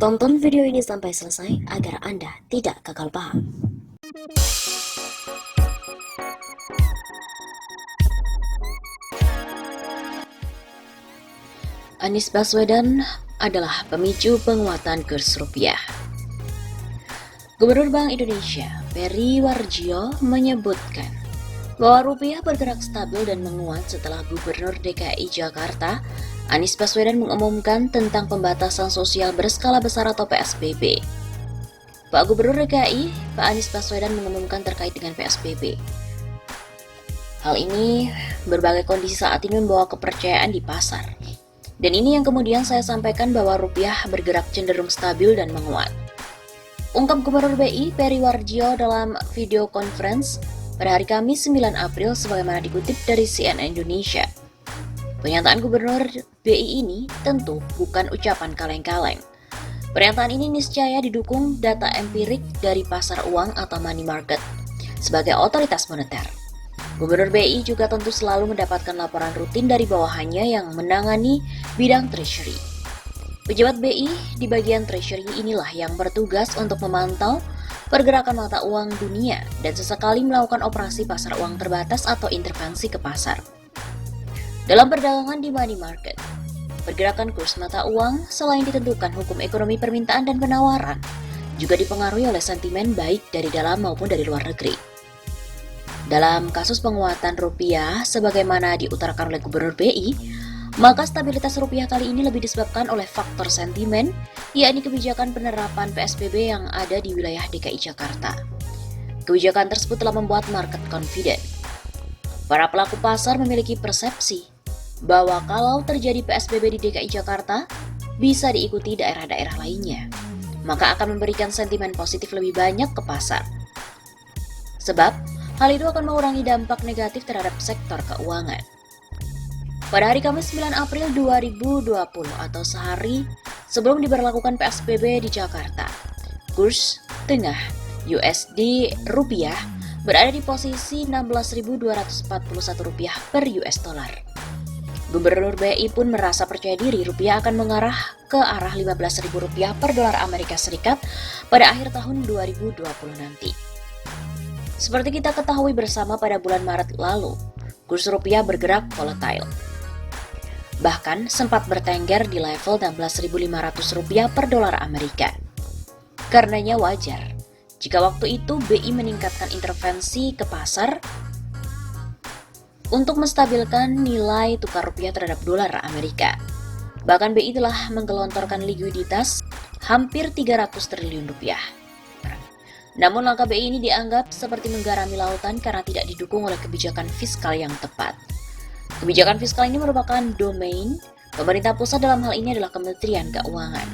Tonton video ini sampai selesai agar Anda tidak gagal paham. Anies Baswedan adalah pemicu penguatan kurs rupiah. Gubernur Bank Indonesia, Peri Warjio, menyebutkan bahwa rupiah bergerak stabil dan menguat setelah Gubernur DKI Jakarta, Anies Baswedan mengumumkan tentang pembatasan sosial berskala besar atau PSBB. Pak Gubernur DKI, Pak Anies Baswedan mengumumkan terkait dengan PSBB. Hal ini berbagai kondisi saat ini membawa kepercayaan di pasar. Dan ini yang kemudian saya sampaikan bahwa rupiah bergerak cenderung stabil dan menguat. Ungkap Gubernur BI Peri Warjio dalam video conference pada hari Kamis 9 April sebagaimana dikutip dari CNN Indonesia. Pernyataan Gubernur BI ini tentu bukan ucapan kaleng-kaleng. Pernyataan ini niscaya didukung data empirik dari pasar uang atau money market sebagai otoritas moneter. Gubernur BI juga tentu selalu mendapatkan laporan rutin dari bawahannya yang menangani bidang treasury. Pejabat BI di bagian treasury inilah yang bertugas untuk memantau pergerakan mata uang dunia dan sesekali melakukan operasi pasar uang terbatas atau intervensi ke pasar. Dalam perdagangan di money market, pergerakan kurs mata uang selain ditentukan hukum ekonomi permintaan dan penawaran, juga dipengaruhi oleh sentimen baik dari dalam maupun dari luar negeri. Dalam kasus penguatan rupiah, sebagaimana diutarakan oleh Gubernur BI, maka stabilitas rupiah kali ini lebih disebabkan oleh faktor sentimen, yakni kebijakan penerapan PSBB yang ada di wilayah DKI Jakarta. Kebijakan tersebut telah membuat market confident. Para pelaku pasar memiliki persepsi bahwa kalau terjadi PSBB di DKI Jakarta, bisa diikuti daerah-daerah lainnya, maka akan memberikan sentimen positif lebih banyak ke pasar. Sebab, hal itu akan mengurangi dampak negatif terhadap sektor keuangan. Pada hari Kamis 9 April 2020 atau sehari sebelum diberlakukan PSBB di Jakarta, kurs tengah USD rupiah berada di posisi Rp16.241 per US dollar. Gubernur BI pun merasa percaya diri rupiah akan mengarah ke arah Rp15.000 per dolar Amerika Serikat pada akhir tahun 2020 nanti. Seperti kita ketahui bersama pada bulan Maret lalu, kurs rupiah bergerak volatile. Bahkan sempat bertengger di level Rp16.500 per dolar Amerika. Karenanya wajar jika waktu itu BI meningkatkan intervensi ke pasar untuk menstabilkan nilai tukar rupiah terhadap dolar Amerika. Bahkan BI telah menggelontorkan likuiditas hampir Rp300 triliun. Namun langkah BI ini dianggap seperti menggarami lautan karena tidak didukung oleh kebijakan fiskal yang tepat. Kebijakan fiskal ini merupakan domain pemerintah pusat, dalam hal ini adalah Kementerian Keuangan.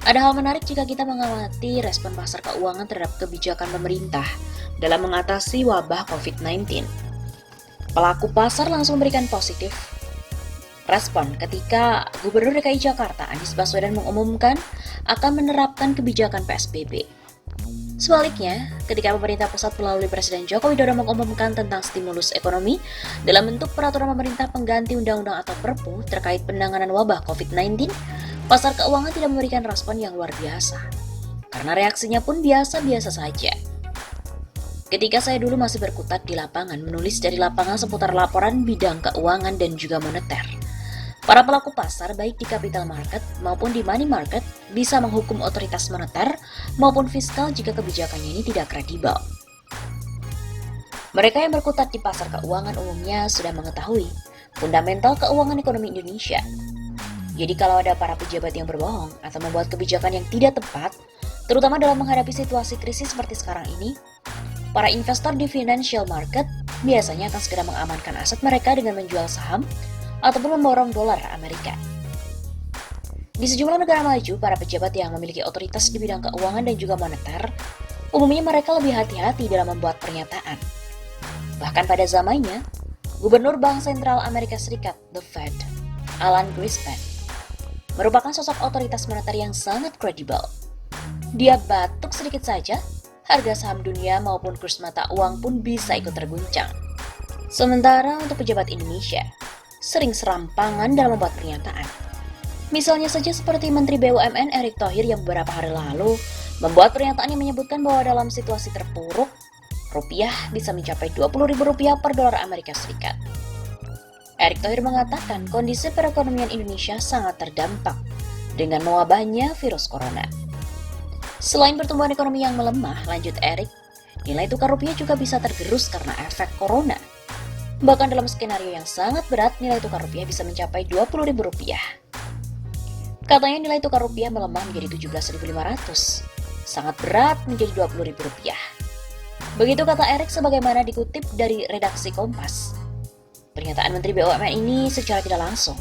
Ada hal menarik jika kita mengamati respon pasar keuangan terhadap kebijakan pemerintah dalam mengatasi wabah COVID-19. Pelaku pasar langsung memberikan positif respon ketika Gubernur DKI Jakarta Anies Baswedan mengumumkan akan menerapkan kebijakan PSBB. Sebaliknya, ketika pemerintah pusat melalui Presiden Joko Widodo mengumumkan tentang stimulus ekonomi dalam bentuk peraturan pemerintah pengganti undang-undang atau Perpu terkait penanganan wabah COVID-19, pasar keuangan tidak memberikan respon yang luar biasa. Karena reaksinya pun biasa-biasa saja. Ketika saya dulu masih berkutat di lapangan, menulis dari lapangan seputar laporan bidang keuangan dan juga moneter, para pelaku pasar baik di capital market maupun di money market bisa menghukum otoritas moneter maupun fiskal jika kebijakannya ini tidak kredibel. Mereka yang berkutat di pasar keuangan umumnya sudah mengetahui fundamental keuangan ekonomi Indonesia. Jadi kalau ada para pejabat yang berbohong atau membuat kebijakan yang tidak tepat, terutama dalam menghadapi situasi krisis seperti sekarang ini, para investor di financial market biasanya akan segera mengamankan aset mereka dengan menjual saham ataupun memborong dolar Amerika. Di sejumlah negara maju, para pejabat yang memiliki otoritas di bidang keuangan dan juga moneter, umumnya mereka lebih hati-hati dalam membuat pernyataan. Bahkan pada zamannya, Gubernur Bank Sentral Amerika Serikat, The Fed, Alan Greenspan, merupakan sosok otoritas moneter yang sangat kredibel. Dia batuk sedikit saja, harga saham dunia maupun kurs mata uang pun bisa ikut terguncang. Sementara untuk pejabat Indonesia, sering serampangan dalam membuat pernyataan. Misalnya saja seperti Menteri BUMN Erick Thohir yang beberapa hari lalu membuat pernyataan yang menyebutkan bahwa dalam situasi terpuruk, rupiah bisa mencapai Rp20.000 per dolar Amerika Serikat. Erick Thohir mengatakan kondisi perekonomian Indonesia sangat terdampak dengan mewabahnya virus corona. Selain pertumbuhan ekonomi yang melemah, lanjut Erick, nilai tukar rupiah juga bisa tergerus karena efek corona. Bahkan dalam skenario yang sangat berat, nilai tukar rupiah bisa mencapai Rp20.000. Katanya nilai tukar rupiah melemah menjadi 17.500, sangat berat menjadi Rp20.000. Begitu kata Erick sebagaimana dikutip dari redaksi Kompas. Pernyataan Menteri BUMN ini secara tidak langsung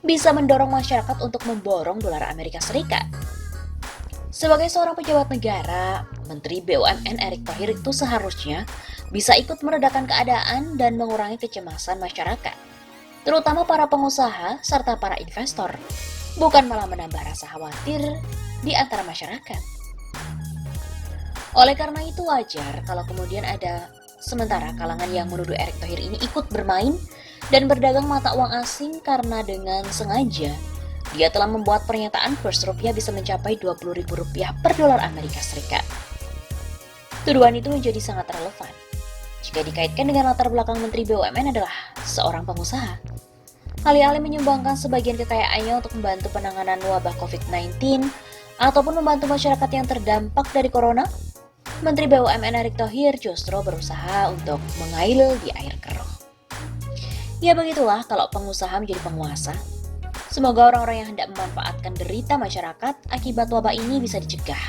bisa mendorong masyarakat untuk memborong dolar Amerika Serikat. Sebagai seorang pejabat negara, Menteri BUMN Erick Thohir itu seharusnya bisa ikut meredakan keadaan dan mengurangi kecemasan masyarakat, terutama para pengusaha serta para investor, bukan malah menambah rasa khawatir di antara masyarakat. Oleh karena itu wajar kalau kemudian ada sementara kalangan yang menuduh Erick Thohir ini ikut bermain dan berdagang mata uang asing karena dengan sengaja dia telah membuat pernyataan kurs rupiah bisa mencapai Rp20.000 per dolar Amerika Serikat. Tuduhan itu menjadi sangat relevan jika dikaitkan dengan latar belakang Menteri BUMN adalah seorang pengusaha. Alih-alih menyumbangkan sebagian kekayaannya untuk membantu penanganan wabah COVID-19 ataupun membantu masyarakat yang terdampak dari corona, Menteri BUMN Erick Thohir justru berusaha untuk mengail di air keruh. Ya begitulah kalau pengusaha menjadi penguasa. Semoga orang-orang yang hendak memanfaatkan derita masyarakat akibat wabah ini bisa dicegah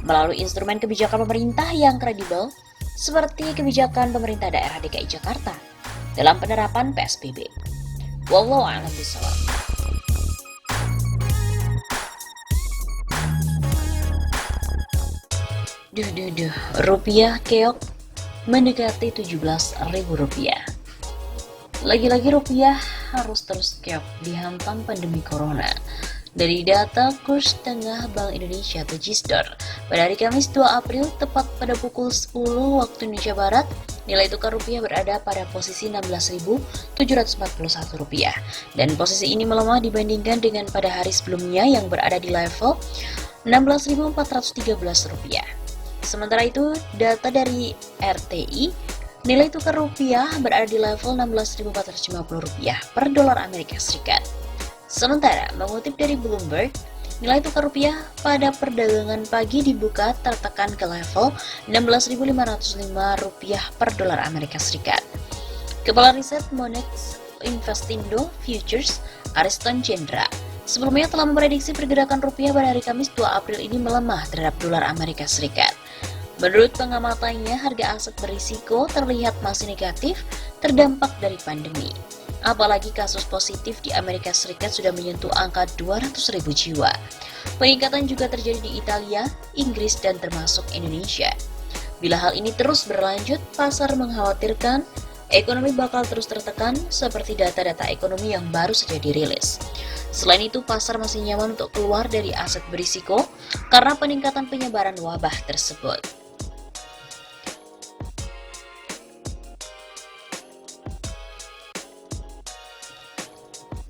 melalui instrumen kebijakan pemerintah yang kredibel seperti kebijakan pemerintah daerah DKI Jakarta dalam penerapan PSBB. Wallahu a'lam bishawab. Rupiah keok mendekati Rp17.000. Lagi-lagi rupiah harus terus keok dihantam pandemi corona. Dari data kurs tengah Bank Indonesia atau JISDOR, pada hari Kamis 2 April tepat pada pukul 10 waktu Indonesia Barat, nilai tukar rupiah berada pada posisi Rp16.741 dan posisi ini melemah dibandingkan dengan pada hari sebelumnya yang berada di level Rp16.413. Sementara itu, data dari RTI, nilai tukar rupiah berada di level Rp16.450 per dolar Amerika Serikat. Sementara, mengutip dari Bloomberg, nilai tukar rupiah pada perdagangan pagi dibuka tertekan ke level Rp16.505 per dolar Amerika Serikat. Kepala Riset Monex Investindo Futures, Ariston Chandra, sebelumnya telah memprediksi pergerakan rupiah pada hari Kamis 2 April ini melemah terhadap dolar Amerika Serikat. Menurut pengamatannya, harga aset berisiko terlihat masih negatif terdampak dari pandemi. Apalagi kasus positif di Amerika Serikat sudah menyentuh angka 200.000 jiwa. Peningkatan juga terjadi di Italia, Inggris, dan termasuk Indonesia. Bila hal ini terus berlanjut, pasar mengkhawatirkan ekonomi bakal terus tertekan seperti data-data ekonomi yang baru saja dirilis. Selain itu, pasar masih nyaman untuk keluar dari aset berisiko karena peningkatan penyebaran wabah tersebut.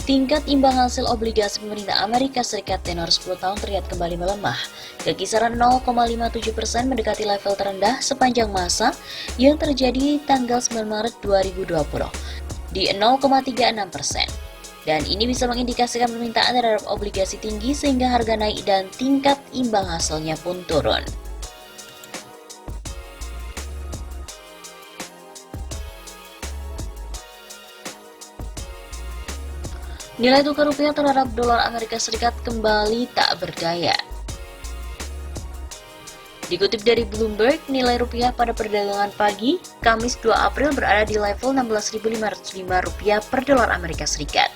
Tingkat imbang hasil obligasi pemerintah Amerika Serikat tenor 10 tahun terlihat kembali melemah ke kisaran 0,57% mendekati level terendah sepanjang masa yang terjadi tanggal 9 Maret 2020 di 0,36%. Dan ini bisa mengindikasikan permintaan terhadap obligasi tinggi sehingga harga naik dan tingkat imbang hasilnya pun turun. Nilai tukar rupiah terhadap dolar Amerika Serikat kembali tak berdaya. Dikutip dari Bloomberg, nilai rupiah pada perdagangan pagi, Kamis 2 April berada di level Rp16.505 per dolar Amerika Serikat.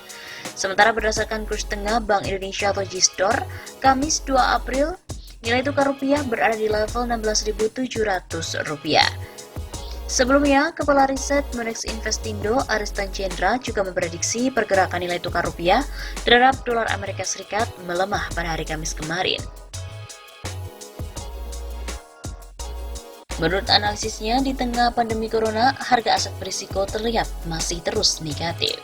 Sementara berdasarkan kurs tengah Bank Indonesia atau JISDOR, Kamis 2 April, nilai tukar rupiah berada di level Rp16.700. Sebelumnya, Kepala Riset Monex Investindo Ariston Chandra juga memprediksi pergerakan nilai tukar rupiah terhadap dolar Amerika Serikat melemah pada hari Kamis kemarin. Menurut analisisnya, di tengah pandemi corona, harga aset berisiko terlihat masih terus negatif.